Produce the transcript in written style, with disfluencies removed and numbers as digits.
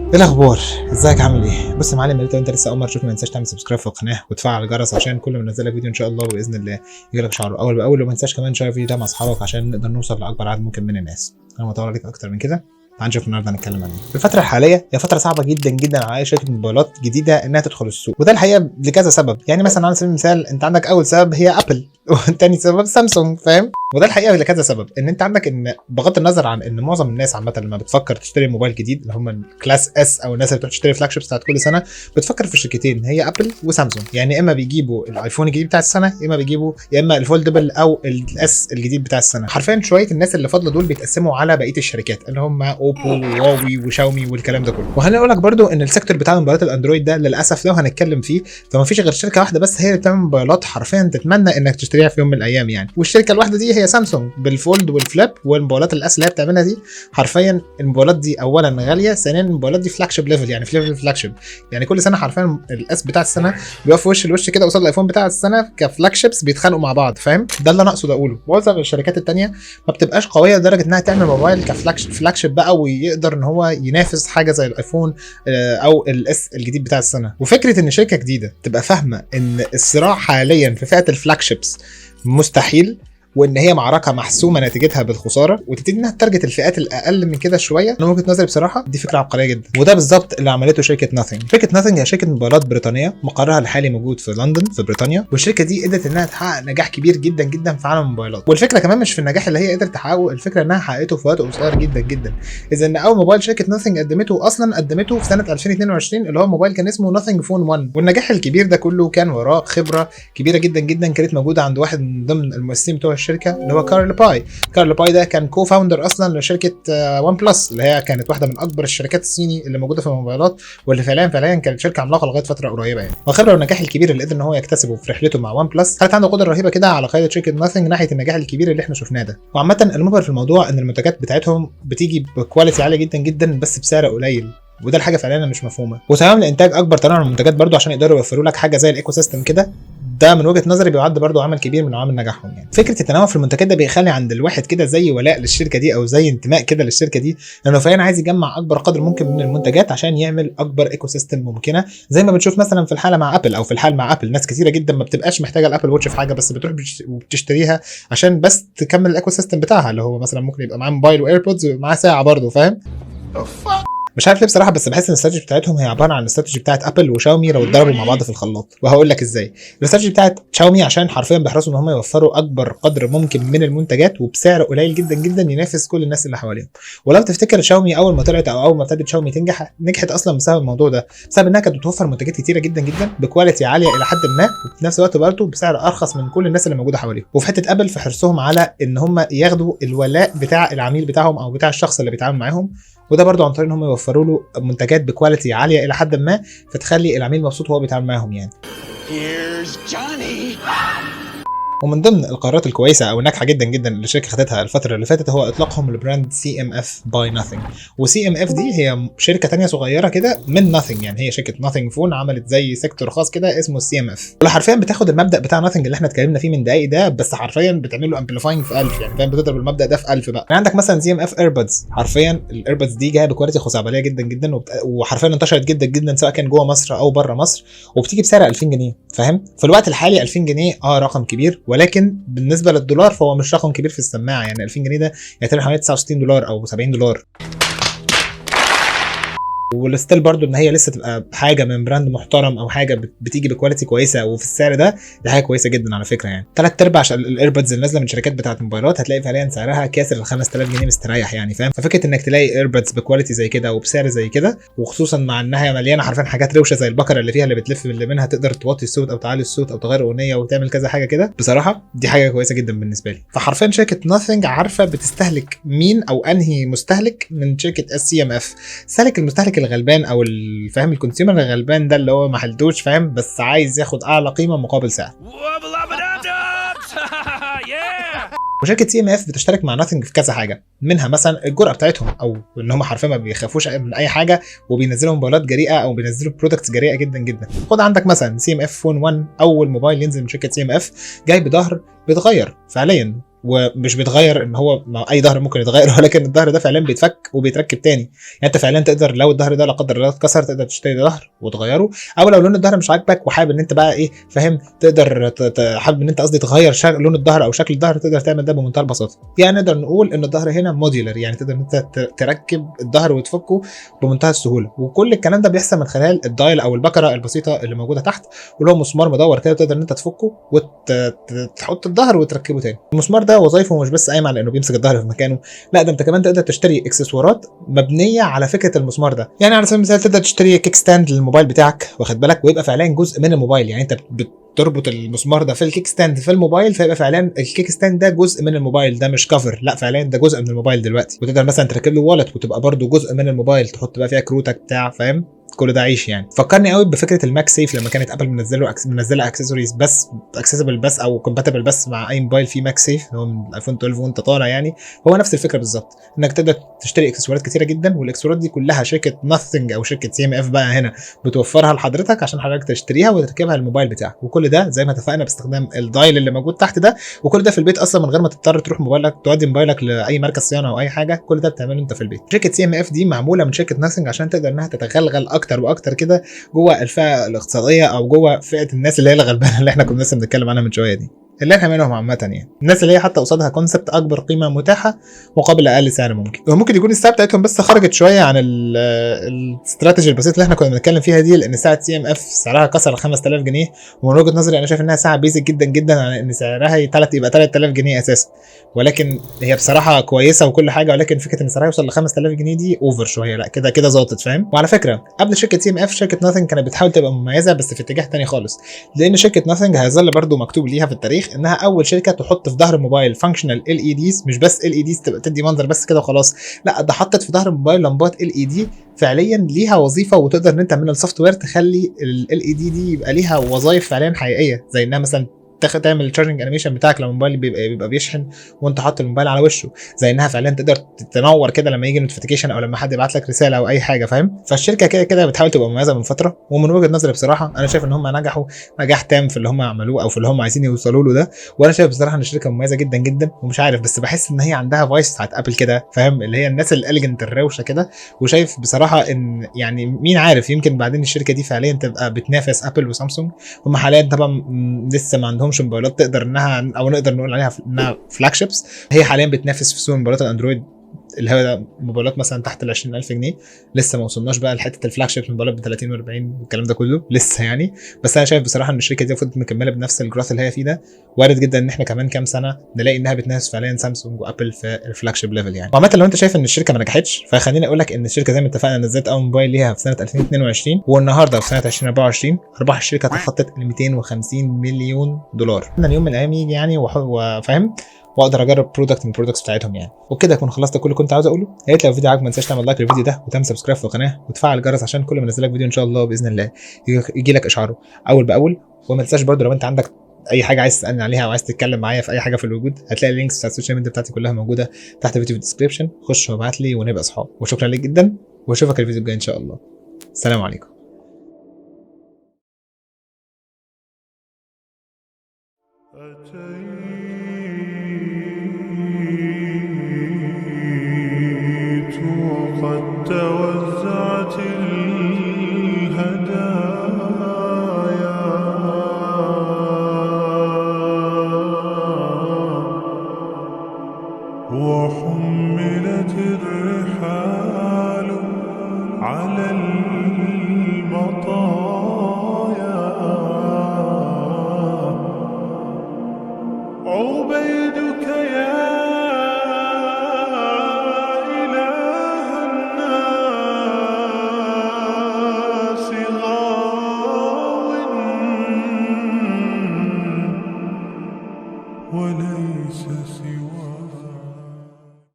ايه الاخبار؟ ازيك؟ عامل ايه؟ بص يا معلم، لو انت لسه اول مره تشوفني ما تنساش تعمل سبسكرايب في القناه وتفعل الجرس عشان كل ما انزل لك فيديو ان شاء الله باذن الله يجيلك شعره اول باول. وما تنساش كمان تشير الفيديو ده مع اصحابك عشان نقدر نوصل لاكبر عدد ممكن من الناس. انا مطول عليك اكتر من كده. تعال نشوف النهارده هنتكلم عن ايه. الفتره الحاليه هي فتره صعبه جدا جدا على اي شركه موبايلات جديده انها تدخل السوق، وده الحقيقه لكذا سبب. يعني مثلا على سبيل المثال انت عندك اول سبب هي ابل وثاني سبب سامسونج، فاهم؟ وده الحقيقه لكذا سبب. ان انت عندك ان بغض النظر عن ان معظم الناس عامه لما بتفكر تشتري موبايل جديد اللي هم الكلاس اس او الناس اللي بتروح تشتري فلاج شيبس بتاعت كل سنه بتفكر في الشركتين هي ابل وسامسونج. يعني اما بيجيبوا الايفون الجديد بتاع السنه، اما بيجيبوا يا اما الفولدبل او الاس الجديد بتاع السنه. حرفيا شويه الناس اللي فاضله دول بيتقسموا على بقيه الشركات اللي هم اوبو وهواوي وشاومي والكلام ده كله. وهنقول لك برده ان السيكتور بتاع موبايلات الاندرويد ده للاسف لو هنتكلم فيه فما فيش غير شركه واحده بس هي اللي بتعمل موبايلات حرفيا تتمنى انك تشتريها في يوم من الايام يعني. والشركه الواحده دي هي سامسونج بالفولد والفليب والموبايلات الاس اللي هي بتعملها دي. حرفيا الموبايلات دي اولا غاليه، ثانيا الموبايلات دي فلاج شيب ليفل، يعني في ليفل فلاج شيب. يعني كل سنه حرفيا الاس بتاع السنه بيقف وش لوش كده قصاد الايفون بتاع السنه كفلاج شيبس بيتخانقوا مع بعض، فاهم؟ ده اللي انا اقصد اقوله. معظم الشركات الثانيه ما بتبقاش قويه لدرجه انها تعمل موبايل كفلاج شيب بقى ويقدر ان هو ينافس حاجه زي الايفون او الاس الجديد بتاع السنه. وفكره ان شركه جديده تبقى فاهمه ان الصراع حاليا في فئه الفلاج شيبس مستحيل، وان هي معركه محسومه نتيجتها بالخساره، وتبتدي انها تارجت الفئات الاقل من كده شويه. انا وجهه نظري بصراحه دي فكره عبقريه جدا، وده بالظبط اللي عملته شركه ناثينج. شركه ناثينج هي شركه موبايلات بريطانيه مقرها الحالي موجود في لندن في بريطانيا، والشركه دي قدرت انها تحقق نجاح كبير جدا جدا في عالم الموبايلات. والفكره كمان مش في النجاح اللي هي قدرت تحققه، الفكره انها حققته في وقت قصير جدا جدا. اذا ان اول موبايل شركه ناثينج قدمته في سنه 2022 اللي هو موبايل كان اسمه ناثينج فون 1. والنجاح الكبير ده كله كان وراه خبره كبيره جدا جدا كانت موجوده عند واحد من ضمن المؤسسين بتوع الشركه اللي هو كارل باي ده كان كو فاوندر اصلا لشركه وان بلس اللي هي كانت واحده من اكبر الشركات الصيني اللي موجوده في الموبايلات، واللي فعليا كانت شركه عملاقه لغايه فتره قريبه يعني. وخبره والنجاح الكبير اللي قدر ان هو يكتسبه في رحلته مع وان بلس خلت عنده قدره رهيبه كده على قياده شركه ناثينج ناحيه النجاح الكبير اللي احنا شفناه ده. وعامه المبهر في الموضوع ان المنتجات بتاعتهم بتيجي بكواليتي عاليه جدا جدا بس بسعر قليل، وده الحاجه فعلا مش مفهومه. وتمام لانتاج اكبر تنوع من المنتجات برضو عشان يقدروا يوفروا لك حاجه زي الايكو سيستم كده. ده من وجهه نظري بيعد برضو عامل كبير من عوامل نجاحهم يعني. فكره التنوع في المنتجات ده بيخلي عند الواحد كده زي ولاء للشركه دي او زي انتماء كده للشركه دي، لانه فعلا عايز يجمع اكبر قدر ممكن من المنتجات عشان يعمل اكبر ايكو سيستم ممكنه. زي ما بنشوف مثلا في الحاله مع ابل او في الحال مع ابل، ناس كثيره جدا ما بتبقاش محتاجه الابل واتش في حاجه، بس بتروح وبتشتريها عشان بس تكمل الايكو سيستم بتاعها، اللي هو مثلا ممكن يبقى معاه موبايل وايربودز ومعاه ساعه برضو، فاهم؟ مش عارف ليه بصراحه، بس بحس ان الاستراتيجي بتاعتهم هي عباره عن الاستراتيجي بتاعت ابل وشاومي لو اتضربوا مع بعض في الخلاط. وهقول لك ازاي. الاستراتيجي بتاعت شاومي عشان حرفيا بيحرصوا ان هم يوفروا اكبر قدر ممكن من المنتجات وبسعر قليل جدا جدا ينافس كل الناس اللي حواليهم. ولو تفتكر شاومي اول ما طلعت او اول ما ابتدت شاومي تنجح، نجحت اصلا بسبب الموضوع ده، بسبب انها كانت بتوفر منتجات كتيره جدا جدا بكواليتي عاليه الى حد ما، وفي نفس الوقت برضه بسعر ارخص من كل الناس اللي موجوده حواليهم. وفي حته ابل في حرصهم على ان هم ياخدوا الولاء بتاع العميل بتاعهم او بتاع الشخص اللي بيتعامل معاهم، وده برضو عن طريق ان هم يوفروا له منتجات بكواليتي عاليه الى حد ما فتخلي العميل مبسوط وهو بيتعامل معاهم يعني. ومن ضمن القرارات الكويسه او الناجحه جدا جدا اللي الشركه خدتها الفتره اللي فاتت هو اطلاقهم لبراند سي ام اف باي ناثينج. وسي ام اف دي هي شركه ثانيه صغيره كده من ناثينج، يعني هي شركه ناثينج فون عملت زي سيكتور خاص كده اسمه السي ام اف، واللي حرفيا بتاخد المبدا بتاع ناثينج اللي احنا اتكلمنا فيه من دقايق ده، بس حرفيا بتعمل له امبليفاينج في 1000، يعني فاهم؟ بتضرب المبدا ده في 1000 بقى. يعني عندك مثلا سي ام اف ايربودز، حرفيا الايربودز دي جايه بكواليتي خزعبليه جدا جدا وحرفيا انتشرت جدا جدا سواء كان جوه مصر او بره مصر، وبتيجي بسعر 2000 جنيه، فاهم؟ في الوقت الحالي 2000 جنيه رقم كبير، ولكن بالنسبه للدولار فهو مش رقم كبير في السماعه. يعني 2000 جنيه ده يعني حوالي 69 دولار او 70 دولار. والستيل برضو ان هي لسه تبقى حاجه من براند محترم او حاجه بتيجي بكواليتي كويسه وفي السعر ده، دي حاجه كويسه جدا على فكره يعني. 3/4 الايربودز اللي نازله من شركات بتاعه موبايلات هتلاقي فعليا سعرها كاسر ال 5000 جنيه مستريح يعني، فاهم؟ ففكره انك تلاقي ايربودز بكواليتي زي كده وبسعر زي كده، وخصوصا مع انها مليانه حرفيا حاجات روشه زي البكره اللي فيها اللي بتلف اللي منها تقدر توطي الصوت او تعلي الصوت او تغير اغنيه وتعمل كذا حاجه كده، بصراحه دي حاجه كويسه جدا بالنسبه لي. فحرفيا شركه ناثينج عارفه بتستهلك مين او انهي مستهلك من شركه السي ام اف. سالك المستهلك الغلبان او فاهم الكونسيومر الغلبان ده اللي هو ما حلتوش، فاهم؟ بس عايز ياخد اعلى قيمه مقابل سعر. وشركه سي ام اف بتشترك مع ناثينج في كذا حاجه، منها مثلا الجرأه بتاعتهم او ان هم حرفيا ما بيخافوش من اي حاجه وبينزلوا موبايلات جريئه او بينزلوا برودكتس جريئه جدا جدا. خد عندك مثلا سي ام اف فون 1، اول موبايل ينزل من شركه سي ام اف جاي بظهر بيتغير فعليا ومش بيتغير ان هو اي ظهر ممكن يتغير، ولكن الظهر ده فعلا بيتفك وبيتركب تاني. يعني انت فعلا تقدر لو الظهر ده لا قدر الله اتكسر تقدر تشتري ظهر وتغيره، او لو لون الظهر مش عاجبك وحابب ان انت بقى ايه فاهم تقدر حابب ان انت قصدي تغير لون الظهر او شكل الظهر، تقدر تعمل ده بمنتهى البساطه. يعني نقدر نقول ان الظهر هنا موديولر، يعني تقدر ان انت تركب الظهر وتفكه بمنتهى السهوله. وكل الكلام ده بيحصل من خلال الدايل او البكره البسيطه اللي موجوده تحت، واللي هو مسمار مدور كده تقدر ان انت تفكه وتحط الظهر وتركبه تاني. المسمار ده وظايفه مش بس قايمه على انه بيمسك الظهر في مكانه، لا ده انت كمان تقدر تشتري اكسسوارات مبنيه على فكره المسمار ده. يعني على سبيل المثال تقدر تشتري كيك ستاند للموبايل بتاعك، واخد بالك، ويبقى فعلا جزء من الموبايل. يعني انت تربط المسمار ده في الكيك ستاند في الموبايل، فيبقى فعلا الكيك ستاند ده جزء من الموبايل، ده مش كفر، لا فعلا ده جزء من الموبايل دلوقتي. وتقدر مثلا تركب له والت وتبقى برده جزء من الموبايل، تحط بقى فيها كروتك بتاع فاهم. كل ده عيش يعني. فكرني قوي بفكره الماك سيف لما كانت ابل منزله اكسسوارز بس اكسسبل بس او كومباتبل بس مع اي موبايل فيه ماك سيف، هو من الايفون 12 وانت طالع. يعني هو نفس الفكره بالظبط، انك تقدر تشتري اكسسوارات كتيره جدا، والاكسسوارات دي كلها شركه ناثينج او شركه سي ام اف بقى هنا بتوفرها لحضرتك عشان حضرتك تشتريها وتركبها الموبايل بتاعك. وكل ده زي ما اتفقنا باستخدام الدايل اللي موجود تحت ده، وكل ده في البيت اصلا من غير ما تضطر تروح موبايلك تودي موبايلك لاي مركز صيانه او اي حاجه، كل ده بتعمله انت في البيت. شركه سي ام اف دي معموله من شركه ناثينج عشان تقدر انها تتغلغل اكتر واكتر كده جوه الفئه الاقتصاديه او جوه فئه الناس اللي هي الغلبانه اللي احنا كنا لسه بنتكلم عنها من شويه دي، اللي احنا منهم عامه. يعني الناس اللي هي حتى قصادها كونسبت اكبر قيمه متاحه مقابل اقل سعر ممكن. وممكن يكون السعر بتاعتهم بس خرجت شويه عن الاستراتيجي البسيط اللي احنا كنا بنتكلم فيها دي، لان ساعه سي ام اف سعرها كسر 5000 جنيه. ومن وجهه نظري انا شايف انها ساعه بيزك جدا جدا على ان سعرها يبقى 3000 جنيه اساسا. ولكن هي بصراحه كويسه وكل حاجه، ولكن فكره ان سعرها يوصل ل 5000 جنيه دي اوفر شويه، لا كده كده ظابطت فاهم. وعلى فكره قبل شركه سي ام اف شركه ناثينج كانت بتحاول تبقى مميزه بس في اتجاه تاني خالص، لان شركه ناثينج هيظل برده مكتوب ليها في التاريخ انها اول شركه تحط في ظهر الموبايل فانكشنال ال اي ديز، مش بس ال اي ديز تبقى تدي منظر بس كده وخلاص، لا ده حطت في ظهر الموبايل لمبات ال اي دي فعليا ليها وظيفه، وتقدر ان انت من السوفت وير تخلي ال اي دي يبقى ليها وظائف فعليا حقيقيه، زي انها مثلا تعمل التشارجنج انيميشن بتاعك لما الموبايل بيبقى بيشحن وانت حاطط الموبايل على وشه، زي انها فعلا تقدر تنور كده لما يجي نوتيفيكيشن او لما حد يبعت لك رساله او اي حاجه فاهم. فالشركه كده كده بتحاول تبقى مميزه من فتره، ومن وجهه نظري بصراحه انا شايف ان هم نجحوا نجاح تام في اللي هم عملوه او في اللي هم عايزين يوصلوا له ده. وانا شايف بصراحه ان الشركه مميزه جدا جدا، ومش عارف بس بحس ان هي عندها فايس بتاعت ابل كده فاهم، اللي هي الناس الاليجنت الروشه كده. وشايف بصراحه ان يعني مين عارف يمكن بعدين الشركه دي فعليا تبقى بتنافس ابل وسامسونج. هم حاليا طبعا لسه ما عندهمش موبايلات تقدر انها او نقدر نقول عليها انها فلاج شيبس. هي حاليا بتنافس في سوق موبايلات الاندرويد اللي هو موبايلات مثلا تحت ال 20000 جنيه، لسه ما وصلناش بقى لحته الفلاج شيب موبايلات ب 30 و40 والكلام ده كله لسه يعني. بس انا شايف بصراحه ان الشركه دي المفروض مكمله بنفس الجروث اللي هي فيه ده، وارد جدا ان احنا كمان كام سنه نلاقي انها بتنافس فعليا سامسونج وابل في الفلاج شيب ليفل يعني. وعامه لو انت شايف ان الشركه ما نجحتش، فخليني اقول لك ان الشركه زي ما اتفقنا نزلت اول موبايل ليها في سنه 2022، والنهارده في سنه 2024 ارباح الشركه تخطت ال 250 مليون دولار. انا اليوم من الايام يجي يعني وفاهم واقدر اجرب برودكت من البرودكتس بتاعتهم يعني. وبكده اكون خلصت كل اللي كنت عاوز اقوله. يا ريت لو الفيديو عجبك ما تنساش تعمل لايك للفيديو ده وتعمل سبسكرايب في القناه وتفعل الجرس عشان كل ما انزل لك فيديو ان شاء الله باذن الله يجي لك اشعاره اول باول. وما تنساش برده لو انت عندك اي حاجه عايز تسالني عليها او عايز تتكلم معايا في اي حاجه في الوجود، هتلاقي اللينكس بتاعت السوشيال ميديا بتاعتي كلها موجوده تحت الفيديو في الديسكربشن، خش وابعت لي ونبقى اصحاب. وشكرا ليك جدا واشوفك الفيديو الجاي ان شاء الله. السلام عليكم. وقد توزعت الهدايا وحملت الرحال على المطايا عبيدك يا